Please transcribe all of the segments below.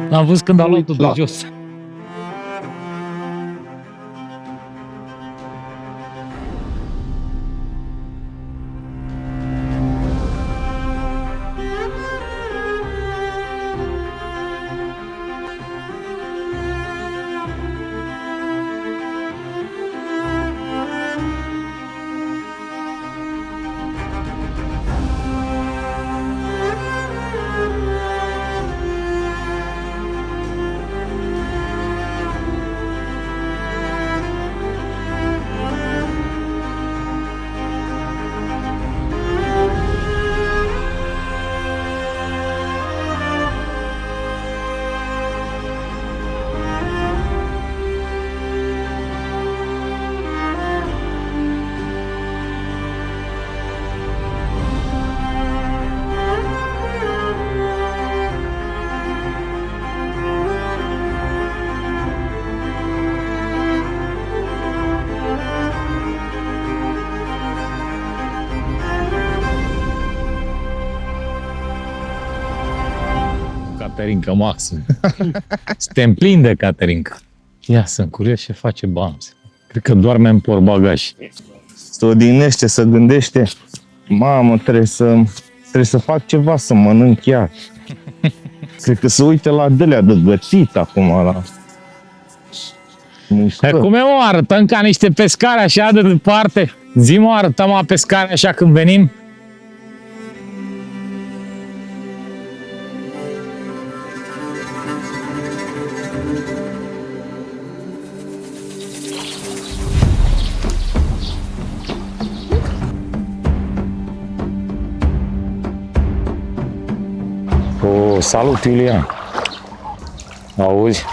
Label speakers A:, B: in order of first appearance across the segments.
A: L-am văzut când a luat-o de jos. Caterinca maxim. Suntem plini de Caterinca. Ia să-mi curios ce face Bams. Cred că doarme în portbagaj.
B: Se odihnește, se gândește. Mamă, trebuie să fac ceva, să mănânc chiar. Cred că se uită la dălea de gătit acum, la
A: mușcă. Cum e, mă, arătăm ca niște pescari așa de departe? Zi, mă, arătăm la pescari așa când venim? Salut, Iulian! Auzi?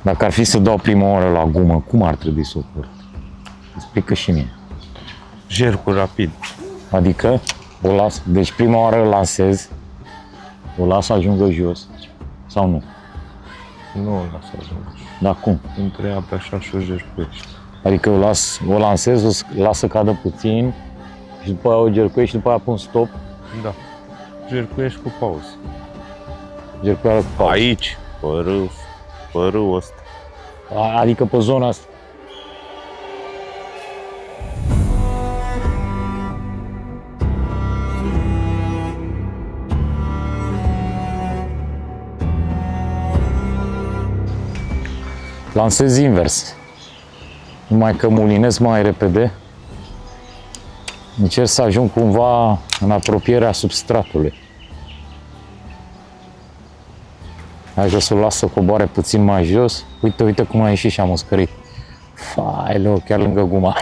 A: Dacă ar fi să dau prima oară la gumă, cum ar trebui să o port? Explică și mie.
B: Jercul rapid.
A: Adică? O las, deci prima oară îl lansez, o las să ajungă jos, sau nu?
B: Nu o las să ajungă jos.
A: Dar cum?
B: Între ape așa și o jercuiești.
A: Adică o lansez, o las să cadă puțin și după aia o jercuiești și după aia pun stop?
B: Da. Jercuiești cu pauză.
A: Jercuială cu pauză.
B: Aici, pe râul ăsta.
A: Adică pe zona asta. Lansez invers. Numai că mulinez mai repede. Încerc să ajung cumva în apropierea substratului. Hai că să-l las să coboare puțin mai jos. Uite, uite cum a ieșit și a muscărit. Faileu, chiar lângă guma.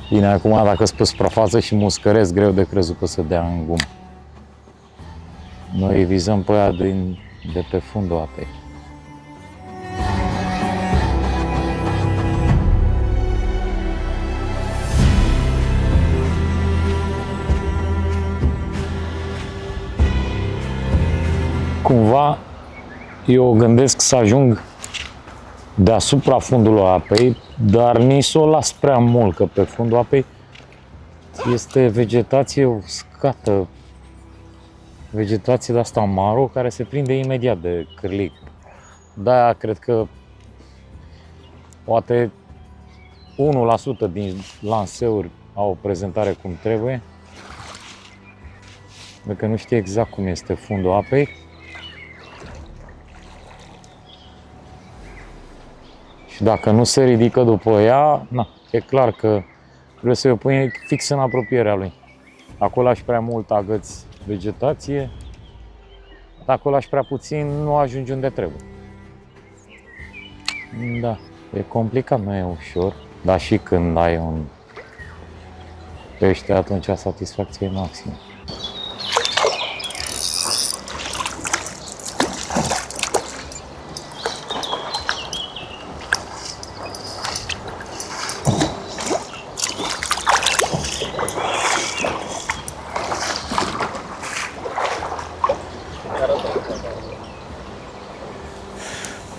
A: Bine, acum dacă sunt pe suprafață și muscăresc, greu de crezut că să dea în gumă. Noi vizăm pe aia de pe fundul apei. Cumva, eu gândesc să ajung deasupra fundului apei, dar nici să o las prea mult, că pe fundul apei este vegetație uscată, vegetație de asta maro, care se prinde imediat de cârlig. De-aia cred că poate 1% din lanseuri au o prezentare cum trebuie, pentru că nu știe exact cum este fundul apei. Și dacă nu se ridică după ea, na, e clar că trebuie să o pui fix în apropierea lui. Acolo lași prea mult, agăți vegetație. Dacă o lași prea puțin, nu ajungi unde trebuie. Da, e complicat, nu e ușor. Dar și când ai un pește, atunci satisfacție e maximă.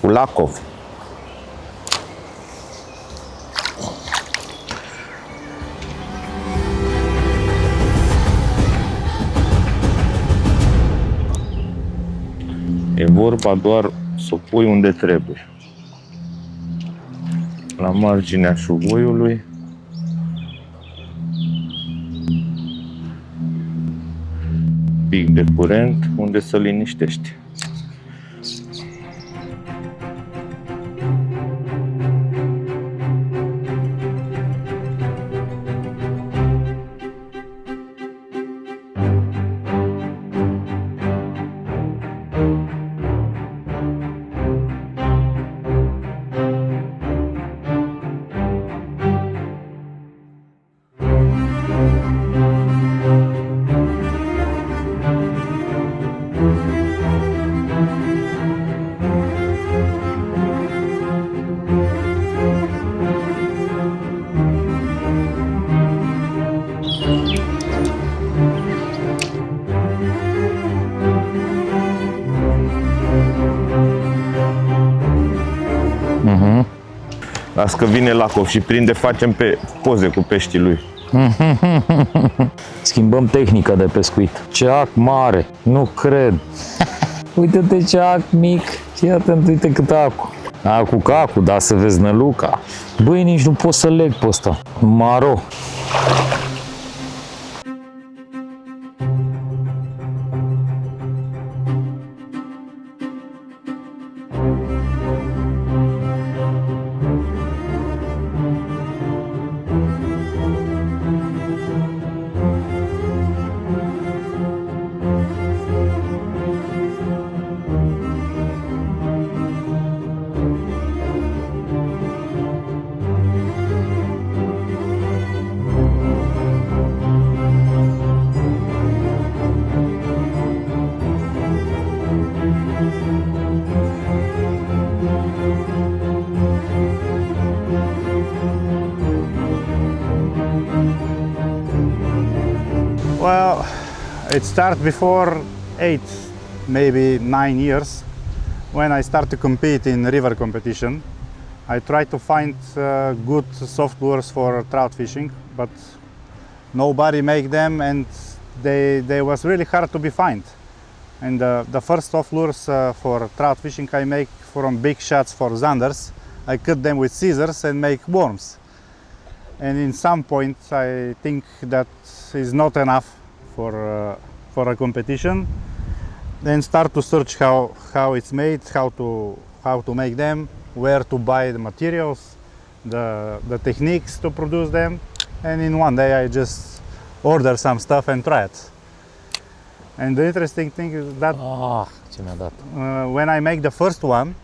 B: Lacov. vorba doar să o pui unde trebuie. La marginea șuvoiului. Pic de curent unde să liniștești. Las că vine Lacov și prinde, facem pe poze cu peștii lui.
A: Schimbăm tehnica de pescuit. Ce ac mare, nu cred. Uite-te ce ac mic, fii atent, uite cât acu. Acu ca acu, da, să vezi năluca. Băi, nici nu pot să leg pe ăsta. Maro.
C: Well, it started before 8, maybe 9 years, when I started to compete in river competition. I tried to find good soft lures for trout fishing, but nobody make them, and they was really hard to be find. And the first soft lures for trout fishing I make from big shots for zanders. I cut them with scissors and make worms. And in some point I think that is not enough for a competition. Then start to search how it's made, how to make them, where to buy the materials, the techniques to produce them. And in one day I just order some stuff and try it. And the interesting thing is that
A: ce mi-a dat.
C: When I make the first one,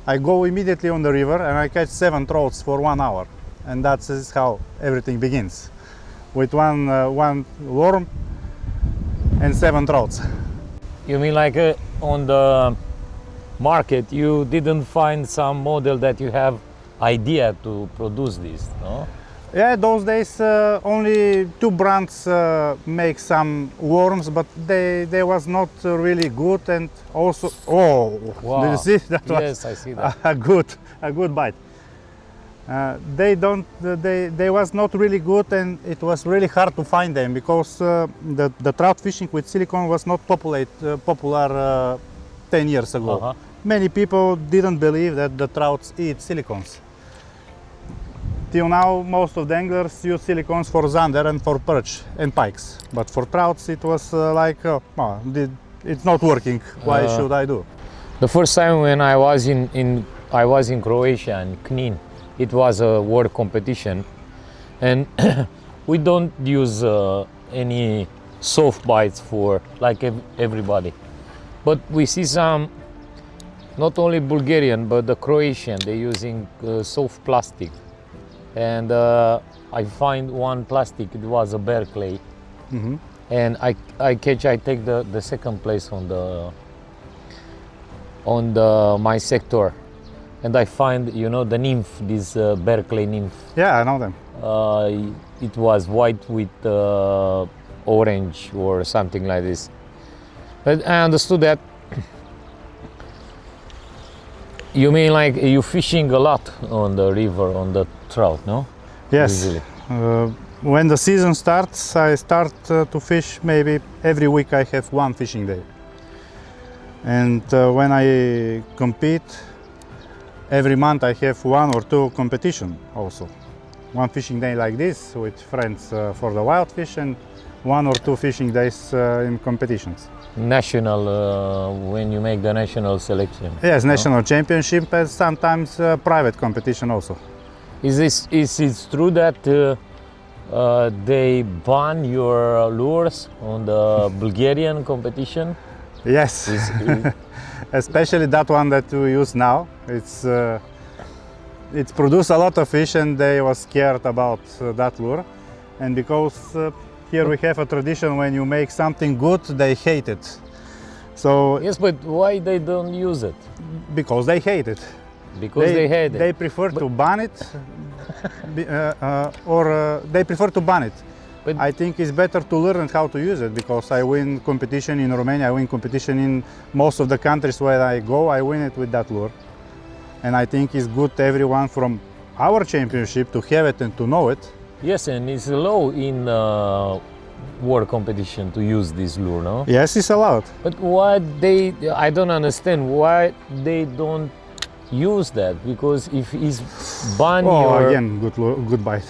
C: I go immediately on the river and I catch 7 trouts for 1 hour. And that's how everything begins. With one worm and 7 trouts.
A: You mean like on the market you didn't find some model that you have idea to produce this, no?
C: Yeah, those days only 2 brands make some worms, but they was not really good, and also
A: Wow.
C: did you see that?
A: Yes,
C: was
A: I see that.
C: a good bite. They was not really good, and it was really hard to find them because the trout fishing with silicone was not popular 10 years ago. Many people didn't believe that the trouts eat silicones. Till now, most of the anglers use silicones for zander and for perch and pikes, but for trouts it was it's not working. Why should I do?
A: The first time when I was in Croatia in Knin, it was a world competition, and we don't use any soft bites for like everybody, but we see some, not only Bulgarian but the Croatian, they're using soft plastic, and I find one plastic, it was a bear clay, and I take the second place on my sector. And I find, you know, the nymph, this bear clay nymph.
C: Yeah, I know them.
A: It was white with orange or something like this. But I understood that. You mean like you fishing a lot on the river, on the trout, no?
C: Yes. When the season starts, I start to fish maybe every week. I have one fishing day. And when I compete, every month I have 1 or 2 competition also. One fishing day like this with friends for the wild fish, and 1 or 2 fishing days in competitions.
A: National, when you make the national selection.
C: Yes, national championship and sometimes private competition also.
A: Is it true that they ban your lures on the Bulgarian competition?
C: Yes, especially that one that we use now. It's produced a lot of fish, and they were scared about that lure. And because here we have a tradition, when you make something good, they hate it. So
A: Yes, but why they don't use it?
C: because they hate it.
A: Because they hate it.
C: They prefer to ban it, or they prefer to ban it.
A: But-
C: I think it's better to learn how to use it, because I win competition in Romania, I win competition in most of the countries where I go, I win it with that lure. And I think it's good everyone from our championship to have it and to know it.
A: Yes, and it's low in world competition to use this lure, no?
C: Yes, it's allowed.
A: But why I don't understand why they don't use that, because if it's ban your
C: Again, good bite.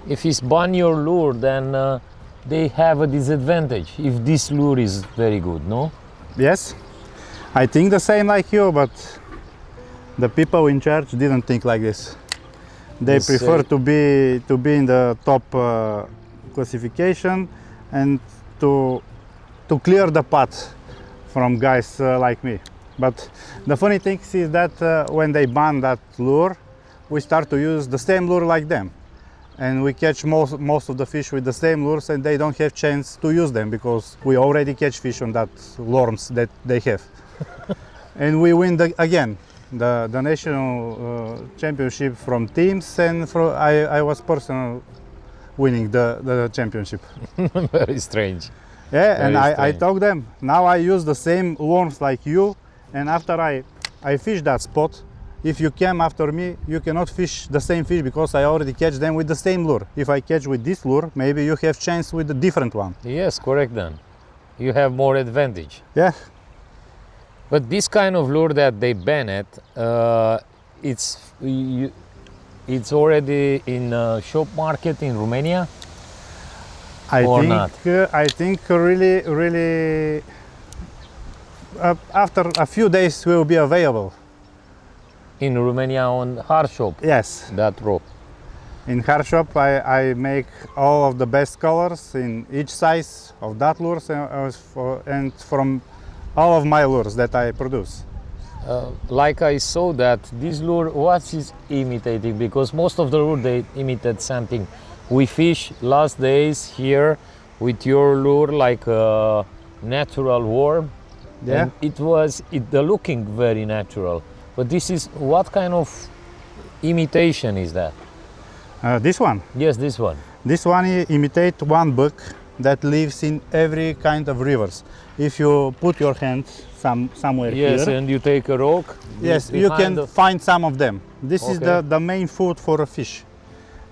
A: if it's ban your lure, then they have a disadvantage if this lure is very good, no?
C: Yes, I think the same like you, but the people in charge didn't think like this. They
A: Yes,
C: prefer to be in the top classification and to clear the path from guys like me. But the funny thing is that when they ban that lure, we start to use the same lure like them, and we catch most of the fish with the same lures, and they don't have chance to use them because we already catch fish on that worms that they have. And we win again the national championship from teams, and I was personal winning the championship.
A: Very strange.
C: Yeah, and I
A: strange.
C: told them, now I use the same worms like you, and after I fish that spot, if you come after me, you cannot fish the same fish because I already catch them with the same lure. If I catch with this lure, maybe you have chance with a different one.
A: Yes, correct then. You have more advantage.
C: Yeah,
A: But this kind of lure that they ban it, it's already in shop market in Romania. Or not?
C: I think really after a few days will be available.
A: In Romania on HardShop,
C: Yes,
A: that rope.
C: in HardShop I make all of the best colors in each size of that lures, and from all of my lures that I produce.
A: Like I saw that this lure, what is imitating? Because most of the lure they imitate something. We fish last days here with your lure like a natural worm.
C: Yeah.
A: And the looking very natural. But this is, what kind of imitation is that?
C: This one.
A: Yes, this one.
C: This one imitate one buck that lives in every kind of rivers. If you put your hand somewhere
A: Yes,
C: here,
A: and you take a rock.
C: yes, you
A: behind
C: can find some of them. This is
A: Okay.
C: the main food for a fish.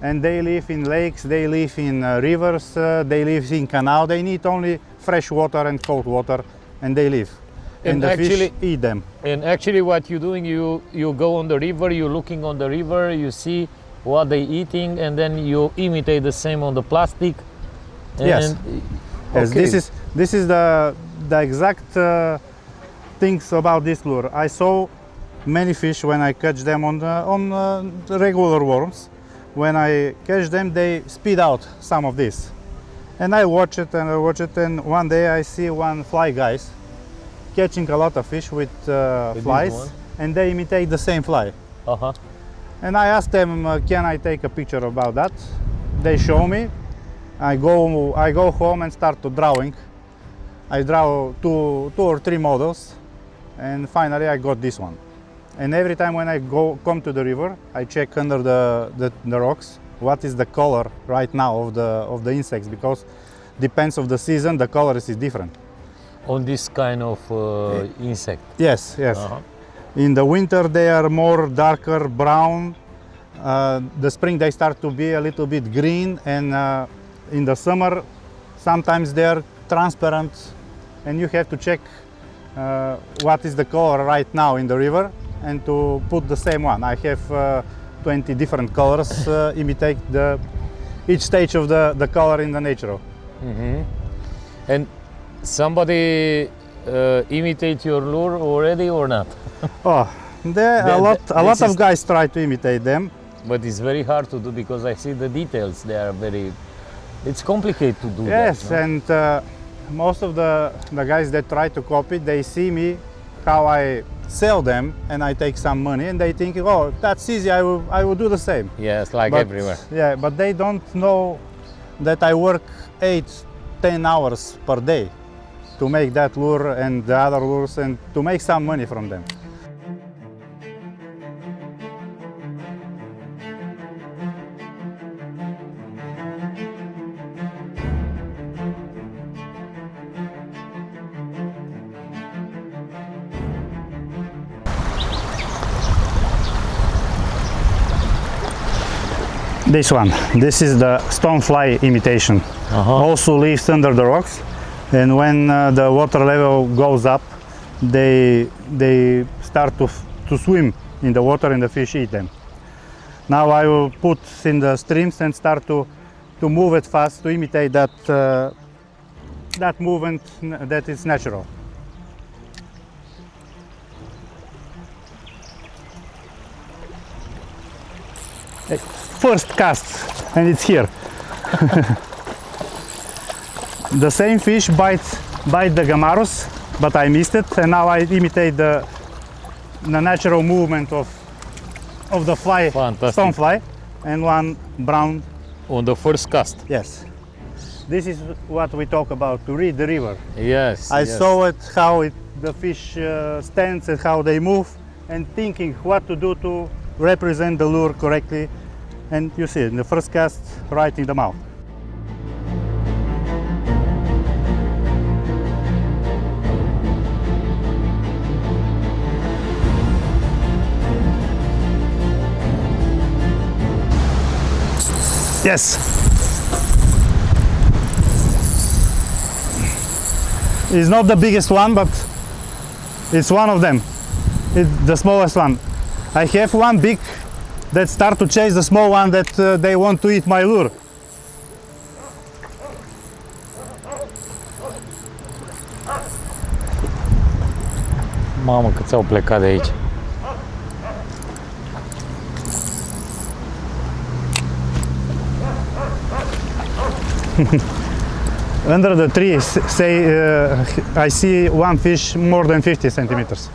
C: And they live in lakes, they live in rivers, they live in canal. They need only fresh water and cold water, and they live.
A: And
C: the
A: actually-
C: fish eat them.
A: And actually what you're doing, you go on the river, you're looking on the river, you see what they eating, and then you imitate the same on the plastic.
C: Yes.
A: And,
C: Yes,
A: okay.
C: this is the exact things about this lure. I saw many fish when I catch them on the regular worms. When I catch them, they speed out some of this, and I watch it and I watch it. And one day I see one fly guys catching a lot of fish with
A: this
C: flies,
A: one?
C: and they imitate the same fly.
A: Uh-huh.
C: And I asked them, can I take a picture about that? They show me. I go home and start to drawing. I draw two or three models, and finally I got this one. And every time when I come to the river, I check under the rocks what is the color right now of the insects, because depends of the season, the color is different.
A: On this kind of insect.
C: Yes, yes.
A: Uh-huh.
C: In the winter they are more darker brown. The spring they start to be a little bit green, and in the summer sometimes they are transparent, and you have to check what is the color right now in the river and to put the same one. I have 20 different colors, imitate each stage of the color in the natural.
A: And somebody imitate your lure already or not?
C: Oh, a lot of guys try to imitate them.
A: But it's very hard to do because I see the details. They are very. It's complicated to do
C: Yes,
A: that. No?
C: and most of the guys that try to copy, they see me how I sell them, and I take some money, and they think, oh, that's easy. I will do the same.
A: Yes, like
C: But,
A: everywhere.
C: Yeah, but they don't know that I work 8-10 hours per day to make that lure and the other lures and to make some money from them. This one, this is the stonefly imitation. Also lives under the rocks, and when the water level goes up, they start to swim in the water and the fish eat them. Now I will put in the streams and start to move it fast to imitate that movement that is natural. First cast, and it's here. The same fish bite the gamarus, but I missed it, and now I imitate the natural movement of the fly,
A: Fantastic.
C: stonefly, and one brown.
A: On the first cast.
C: Yes, this is what we talk about, to read the river.
A: Yes.
C: I
A: yes.
C: saw it how the fish stands and how they move, and thinking what to do to represent the lure correctly. And you see it in the first cast, right in the mouth. Yes. It's not the biggest one, but it's one of them. It's the smallest one. I have one big that start to chase the small one that they want to eat my lure.
A: Mamă, câți au plecat de aici.
C: Under the tree, say, I see one fish more than 50 centimeters.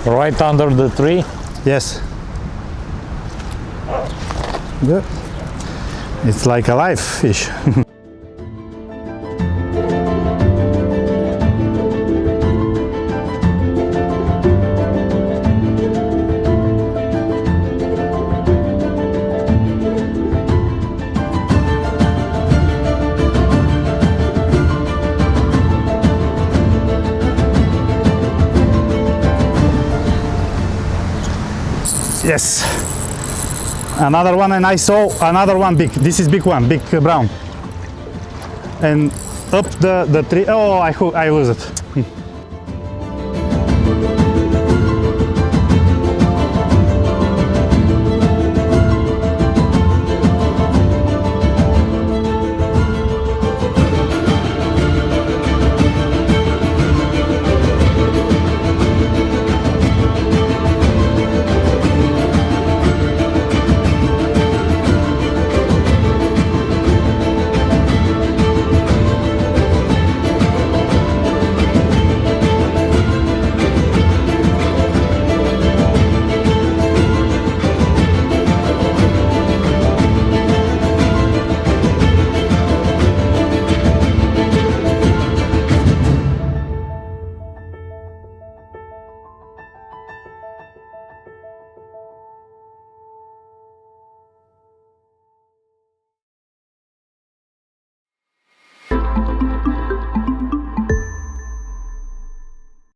A: Right under the tree.
C: Yes. Good. It's like a live fish. Yes. Another one, and I saw another one big. This is big one, big brown. And up the tree. Oh, I lose it.